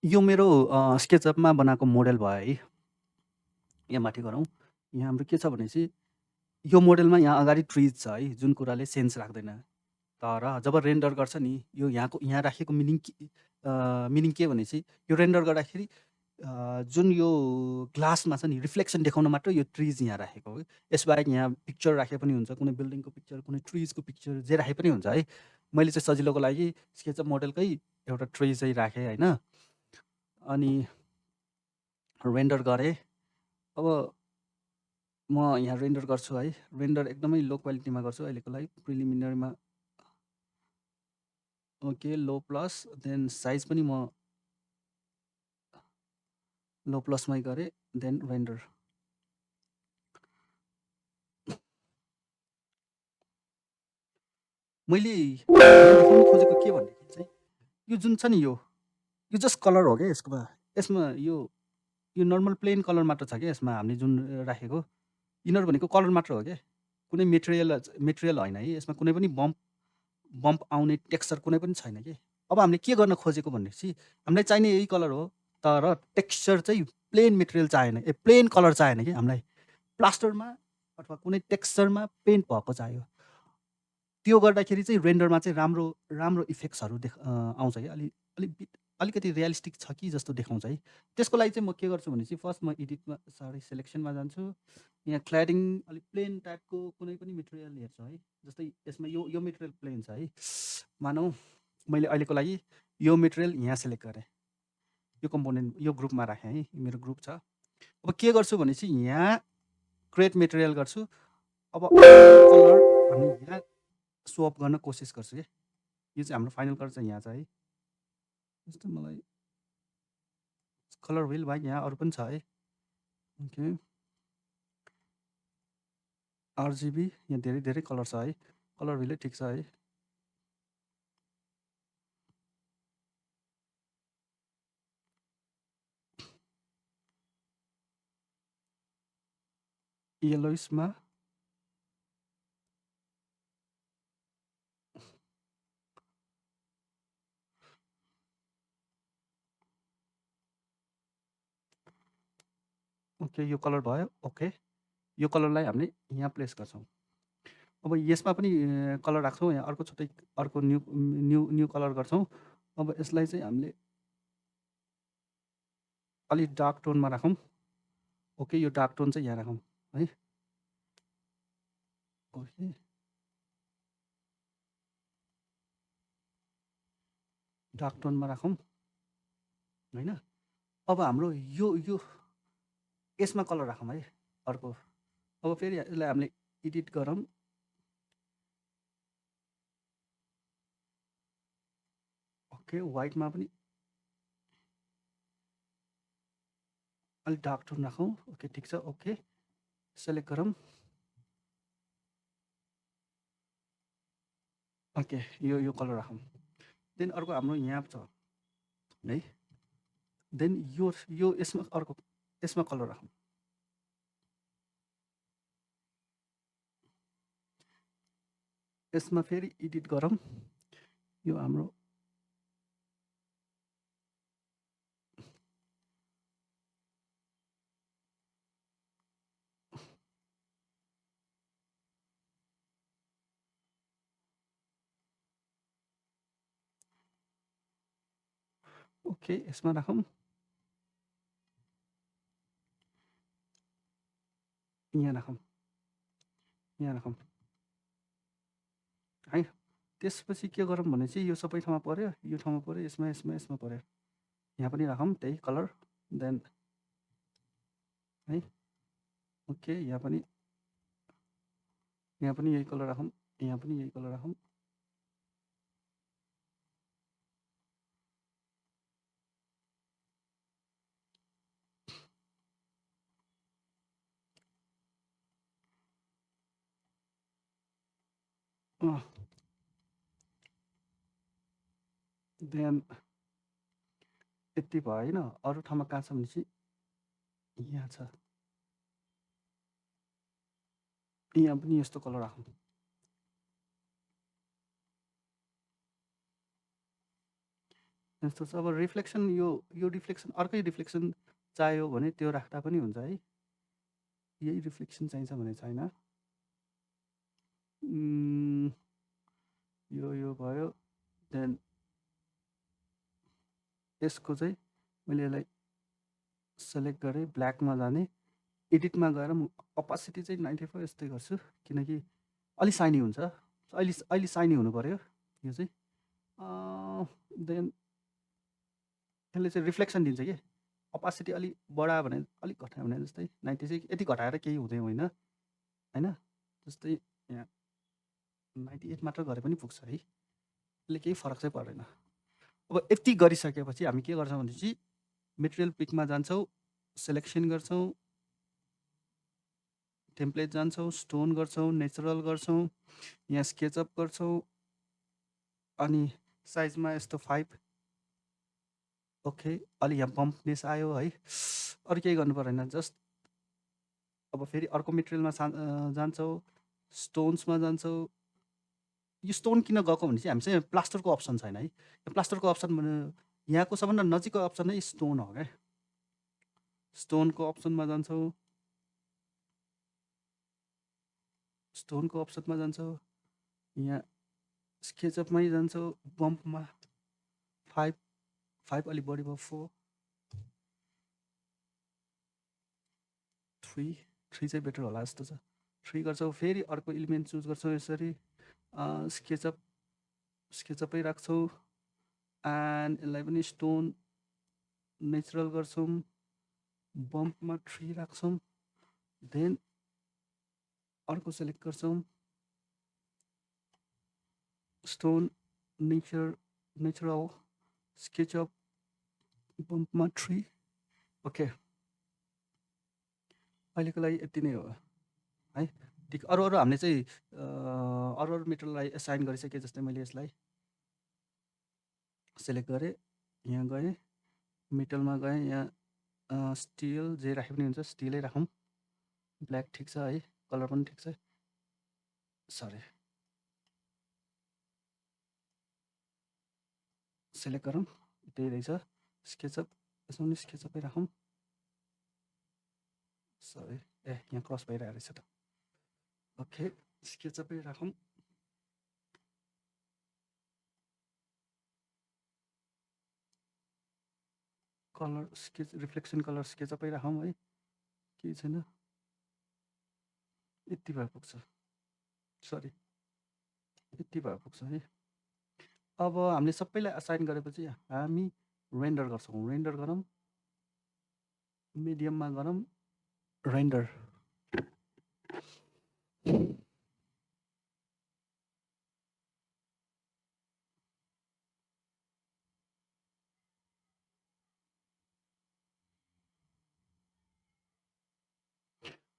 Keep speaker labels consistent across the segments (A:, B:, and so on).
A: यो मेरो SketchUpमा बनाएको मोडेल भयो है। यहाँ माथि गरौँ। यहाँ हाम्रो के छ भनेपछि यो मोडेलमा यहाँ अगाडि ट्रिज छ है, जुन कुराले सेन्स राख्दैन। तर जब रेन्डर गर्छ नि, यो यहाँ राखेको मिनिङ के भनेपछि यो रेन्डर गर्दाखेरि जुन यो ग्लासमा छ नि रिफ्लेक्सन देखाउन मात्र यो ट्रिज यहाँ राखेको हो। यसबाहेक यहाँ पिक्चर राखे पनि हुन्छ, कुनै बिल्डिङको पिक्चर, कुनै ट्रिजको पिक्चर जे राखे पनि हुन्छ है। मैले चाहिँ सजिलोको लागि SketchUp मोडेलकै एउटा ट्री चाहिँ राखेँ होइन। अनि रेन्डर गरेँ। अब म यहाँ रेन्डर गर्छु है। रेन्डर एकदमै लो क्वालिटीमा गर्छु अहिलेको लागि। प्रिलिमिनरीमा ओके, लो प्लस, देन साइज पनि म लो प्लसमै गरेँ, देन रेन्डर। मैले यहाँ देखाउन खोजेको के भनेदेखि चाहिँ यो जुन छ नि यो जस्ट कलर हो क्या यसकोमा। यसमा यो नर्मल प्लेन कलर मात्र छ क्या यसमा हामीले जुन राखेको। यिनीहरू भनेको कलर मात्र हो क्या, कुनै मेटेरियल होइन है। यसमा कुनै पनि बम्प आउने टेक्स्चर कुनै पनि छैन कि। अब हामीले के गर्न खोजेको भनेपछि हामीलाई चाहिने यही कलर हो, तर टेक्स्चर चाहिँ प्लेन मेटेरियल चाहेन, प्लेन कलर चाहेन कि हामीलाई। प्लास्टरमा अथवा कुनै टेक्स्चरमा पेन्ट भएको चाहियो। त्यो गर्दाखेरि चाहिँ रेन्डरमा चाहिँ राम्रो इफेक्ट्सहरू आउँछ कि अलिकति रियलिस्टिक छ कि जस्तो देखाउँछ है। त्यसको लागि चाहिँ म के गर्छु भनेपछि फर्स्ट म सेलेक्सनमा जान्छु। यहाँ क्ल्याडिङ अलिक प्लेन टाइपको कुनै पनि मेटेरियल हेर्छु है। जस्तै यसमा यो मेटेरियल प्लेन छ है। मानौँ मैले अहिलेको लागि यो मेटेरियल यहाँ सेलेक्ट गरेँ, यो कम्पोनेन्ट यो ग्रुपमा राखेँ है। मेरो ग्रुप छ। अब के गर्छु भनेपछि यहाँ क्रिएट मेटेरियल गर्छु। अब कलर हामी यहाँ स्वप गर्न कोसिस गर्छु कि यो चाहिँ हाम्रो फाइनल कलर चाहिँ यहाँ छ है। जस्तो मलाई कलर व्हिल बाहेक यहाँ अरू पनि छ है। ओके, आरजिबी यहाँ धेरै कलर छ है। कलर व्हिलै ठिक छ है। येलोइसमा ओके, यो कलर भयो। ओके, यो कलरलाई हामीले यहाँ प्लेस गर्छौँ। अब यसमा पनि कलर राख्छौँ। यहाँ अर्को छुट्टै अर्को न्यू कलर गर्छौँ। अब यसलाई चाहिँ हामीले अलिक डार्क टोनमा राखौँ। ओके, यो डार्क टोन चाहिँ यहाँ राखौँ है। ओके, डार्क टोनमा राखौँ होइन। अब हाम्रो यो यसमा कलर राखौँ है अर्को। अब फेरि यसलाई हामीले एडिट गरौँ। ओके, वाइटमा पनि अलिक डार्क टोन राखौँ। ओके, ठिक छ। ओके, सेलेक्ट गरौँ। ओके, यो कलर राखौँ। देन अर्को हाम्रो यहाँ छ है। देन यो यसमा अर्को यसमा कलर राखौँ। यसमा फेरि एडिट गरौँ। यो हाम्रो ओके, यसमा राखौँ। यहाँ राखौँ, यहाँ राखौँ है। त्यसपछि के गरौँ भने चाहिँ यो सबै ठाउँमा पऱ्यो, यो ठाउँमा पऱ्यो, यसमा पऱ्यो। यहाँ पनि राखौँ त्यही कलर। देन है। ओके, यहाँ पनि यही कलर राखौँ, यहाँ पनि यही कलर राखौँ। देन यति भयो होइन। अरू ठाउँमा कहाँ छ भनेपछि यहाँ छ। यहाँ पनि यस्तो कलर राखौँ। यस्तो छ। अब रिफ्लेक्सन यो रिफ्लेक्सन अर्कै रिफ्लेक्सन चाहियो भने त्यो राख्दा पनि हुन्छ है। यही रिफ्लेक्सन चाहिन्छ भने छैन। यो भयो। देन यसको चाहिँ मैले यसलाई सेलेक्ट गरेँ, ब्ल्याकमा जाने, एडिटमा गएर म अपासिटी चाहिँ 94 यस्तै गर्छु किनकि अलि साइनी हुन्छ। अहिले साइनी हुनु पऱ्यो यो चाहिँ। देन यसले चाहिँ रिफ्लेक्सन दिन्छ कि अपासिटी अलि बढायो भने अलिक घटायो भने जस्तै 96 यति घटाएर केही हुँदै होइन होइन। जस्तै यहाँ 98 मात्र गरे पनि पुग्छ है, यसले केही फरक चाहिँ पर्दैन। अब यति गरिसकेपछि हामी के गर्छौँ भनेपछि मेटेरियल पिकमा जान्छौँ, सेलेक्सन गर्छौँ, टेम्प्लेट जान्छौँ, स्टोन गर्छौँ, नेचुरल गर्छौँ, यहाँ स्केचअप गर्छौँ, अनि साइजमा यस्तो 5 ओके। अलि यहाँ बम्पनेस आयो है, अरू केही गर्नु परेन। जस्ट अब फेरि अर्को मेटेरियलमा जान्छौँ, स्टोन्समा जान्छौँ। यो स्टोन किन गएको भने चाहिँ हामी चाहिँ प्लास्टरको अप्सन छैन है। प्लास्टरको अप्सन भने यहाँको सबभन्दा नजिकको अप्सन नै स्टोन हो क्या। स्टोनको अप्सनमा जान्छौँ, स्टोनको अप्सनमा जान्छौँ, यहाँ स्केचअपमै जान्छौँ, बम्पमा 5 अलिक बढी भयो, 4 3 चाहिँ बेटर होला जस्तो छ। 3 गर्छौँ, फेरि अर्को इलिमेन्ट चुज गर्छौँ यसरी, स्केचअपै राख्छौँ, एन्ड यसलाई पनि स्टोन नेचुरल गर्छौँ, बम्पमा 3 राख्छौँ, देन अर्को सेलेक्ट गर्छौँ, स्टोन नेचुरल स्केचअप बम्पमा 3 ओके। अहिलेको लागि यति नै हो है। ठिक, अरू हामीले चाहिँ अरू मेटेरियललाई एसाइन गरिसकेँ। जस्तै मैले यसलाई सेलेक्ट गरेँ, यहाँ गएँ, मेटलमा गएँ, यहाँ स्टिल जे राखे पनि हुन्छ, स्टिलै राखौँ। ब्ल्याक ठिक छ है, कलर पनि ठिक छ। सरी, सेलेक्ट गरौँ, त्यही रहेछ स्केचअप, यसमा पनि स्केचअपै राखौँ। सरी, यहाँ क्रस भइरहेको रहेछ त। ओके, स्केचअपै राखौँ, कलर स्केच रिफ्लेक्सन कलर स्केचअपै राखौँ है, केही छैन, यति भए पुग्छ। सरी, यति भए पुग्छ है। अब हामीले सबैलाई असाइन गरेपछि हामी रेन्डर गर्छौँ। रेन्डर गरौँ, मिडियममा गरौँ, रेन्डर।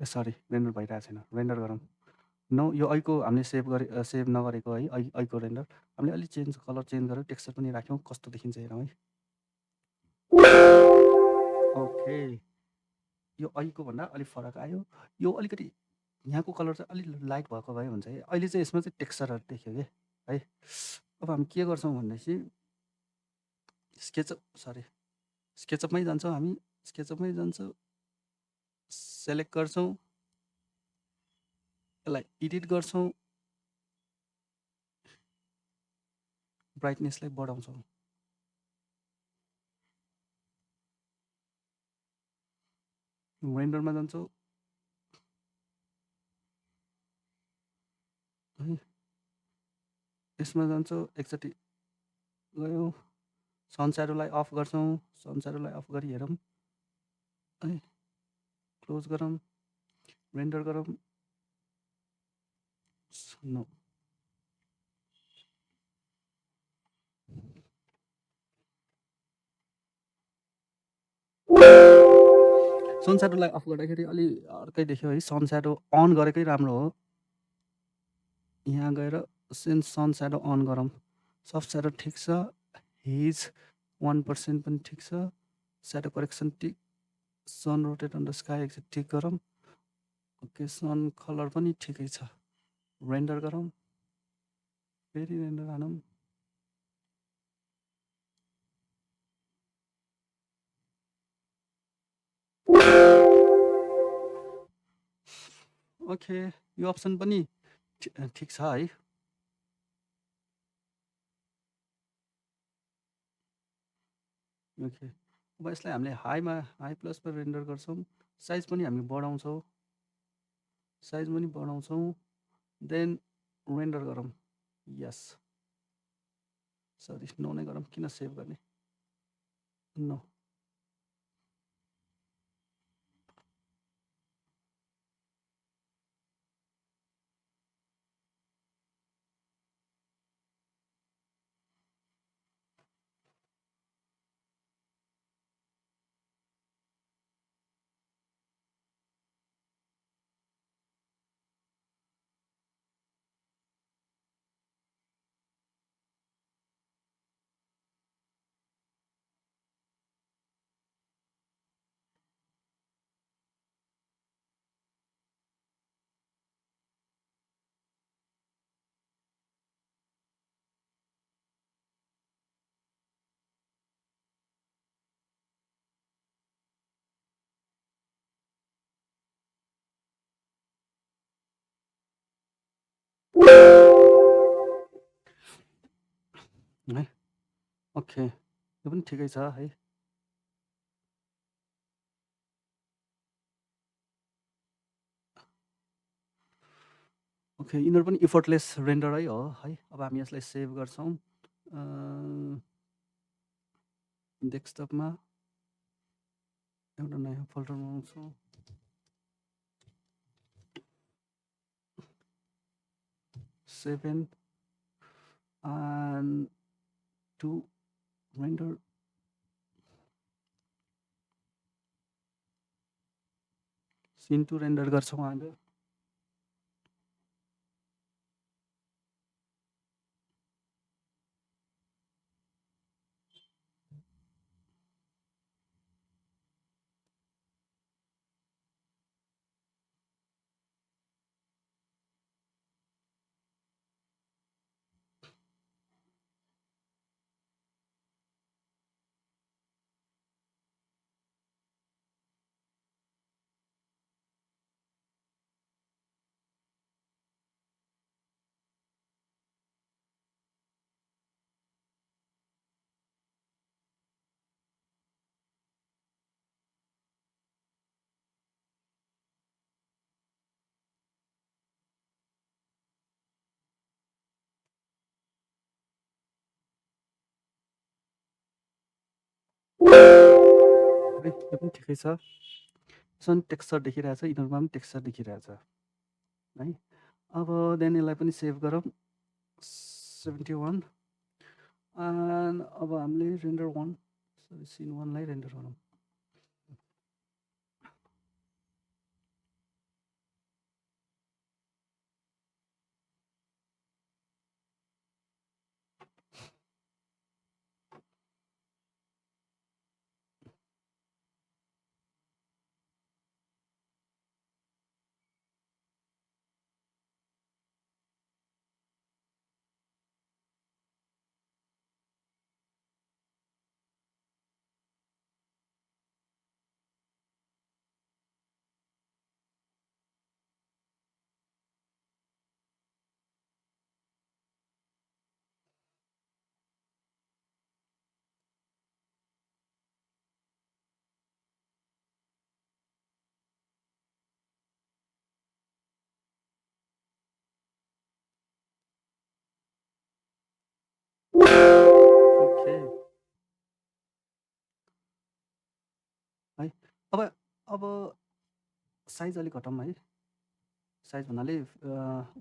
A: सरी, रेन्डर भइरहेको छैन, रेन्डर गरौँ। नो, यो ऐको हामीले सेभ नगरेको है, ऐको रेन्डर। हामीले अलिक कलर चेन्ज गरेर टेक्सचर पनि राख्यौँ, कस्तो देखिन्छ हेरौँ है। ओके, यो ऐको भन्दा अलिक फरक आयो। यो अलिकति यहाँको कलर चाहिँ अलिक लाइट भएको भए हुन्छ है। अहिले चाहिँ यसमा चाहिँ टेक्सचरहरू देख्यो कि है। अब हामी के गर्छौँ भनेपछि स्केचअपमै जान्छौँ, हामी स्केचअपमै जान्छौँ, सेलेक्ट गर्छौँ, यसलाई एडिट गर्छौँ, ब्राइटनेसलाई बढाउँछौँ, रेन्डरमा जान्छौँ है, यसमा जान्छौँ, एकचोटि गयौँ, सनस्याडोलाई अफ गर्छौँ, सनस्याडोलाई अफ गरी हेरौँ है, क्लोज गरौँ, रेन्डर गरौँ, नो, सनस्याडोलाई अफ गर्दाखेरि अलि अर्कै देख्यो है। सनस्याडो अन गरेकै राम्रो हो। यहाँ गएर सनस्याडो अन गरौँ, सफ्ट स्याडो ठिक छ, हिज 1% पनि ठिक छ, स्याडो करेक्सन ठिक, सन रोटेट अन द स्काई एकचोटि ठिक गरौँ। ओके, सन कलर पनि ठिकै छ, रेन्डर गरौँ, फेरि रेन्डर हानौँ, ओके, यो अप्सन पनि ठिक छ है। ओके, अब यसलाई हामीले हाई प्लसमा रेन्डर गर्छौँ। साइज पनि हामी बढाउँछौँ, देन रेन्डर गरौँ। यस, सरी, नो नै गरौँ, किन सेभ गर्ने, नो। है, ओके, यो पनि ठिकै छ है। ओके, यिनीहरू पनि इफोर्टलेस रेन्डरै हो है। अब हामी यसलाई सेभ गर्छौँ डेस्कटपमा, एउटा नयाँ फोल्डर बनाउँछौँ। Seven and 2 render, scene 2 render गर्छौँ हामीले। है, यो पनि ठिकै छ। यसमा पनि टेक्सचर देखिरहेछ, यिनीहरूमा पनि टेक्सचर देखिरहेछ है। अब देन यसलाई पनि सेभ गरौँ, 71 एन्ड अब हामीले रेन्डर 1, सरी, सिन 1 लाई रेन्डर गरौँ। ओके है, अब साइज अलिक घटाउँ है। साइज भन्नाले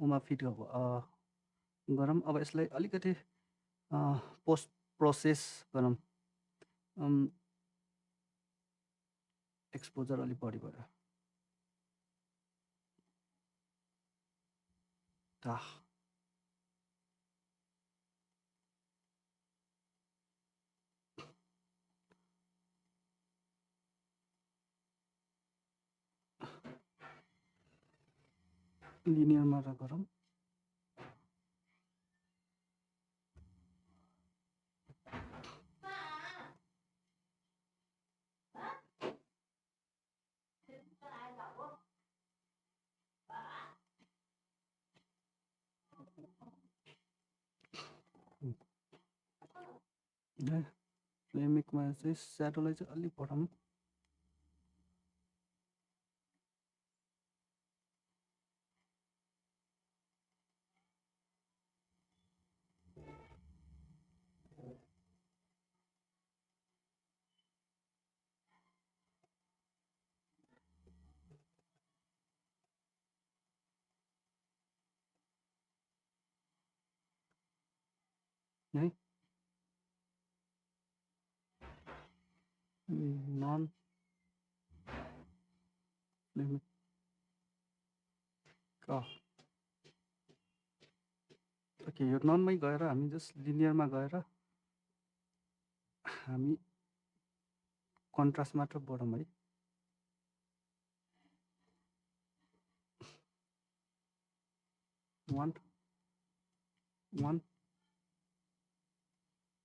A: उमा फिट गरौँ। अब यसलाई अलिकति पोस्ट प्रोसेस गरौँ, एक्सपोजर अलिक बढी भयो। लिनियरमा गरौँ। है फ्लेमिकमा चाहिँ स्याडोलाई चाहिँ अलिक बढाउँ है नन फ्लेमिक ओके यो ननमै गएर हामी जस्ट लिनियरमा गएर हामी कन्ट्रास्ट मात्र बढाउँ है 1 1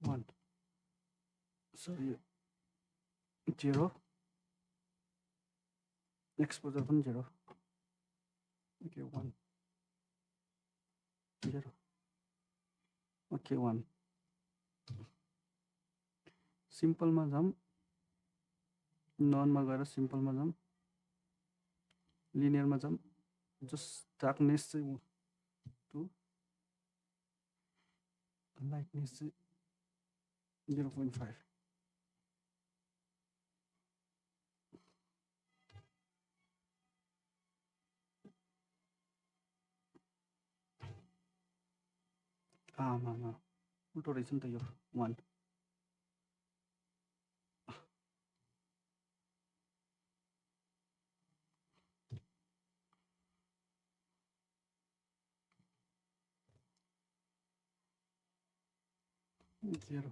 A: 1 सरी 0 एक्सपोजर पनि 0 ओके 1 0 ओके 1 सिम्पलमा जाऊँ ननमा गएर सिम्पलमा जाऊँ लिनियरमा जाऊँ जस्ट डार्कनेस चाहिँ 2 लाइटनेस चाहिँ 0.5 उल्टो रहेछ नि त यो 1 0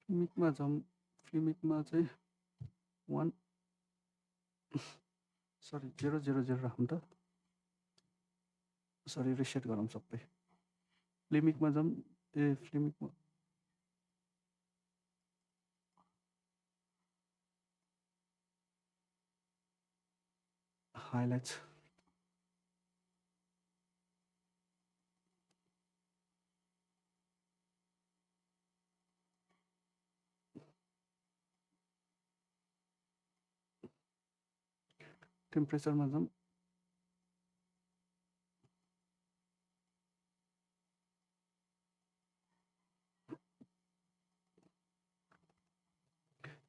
A: फ्लिमिकमा जाऊँ फ्लिमिकमा चाहिँ 1 सरी 0 0 0 राखौँ त सरी रिसेट गरौँ सबै फ्लिमिकमा जाऊँ फ्लिमिकमा हाइलाइट्स टेम्परेचरमा जाऊँ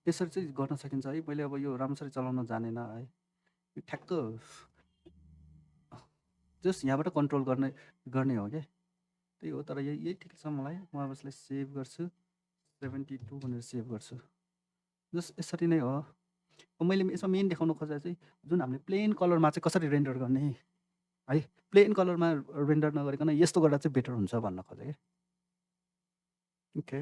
A: यसरी चाहिँ गर्न सकिन्छ है मैले अब यो राम्ररी चलाउन जानेन है यो ठ्याक्क जस्ट यहाँबाट कन्ट्रोल गर्ने हो क्या त्यही हो तर यही ठिक छ मलाई म अब यसलाई सेभ गर्छु 72 भनेर सेभ गर्छु जस्ट यसरी नै हो मैले यसमा मेन देखाउन खोजेको चाहिँ जुन हामीले प्लेन कलरमा चाहिँ कसरी रेन्डर गर्ने है प्लेन कलरमा रेन्डर नगरिकन यस्तो गर्दा चाहिँ बेटर हुन्छ भन्न खोजेँ क्या ओके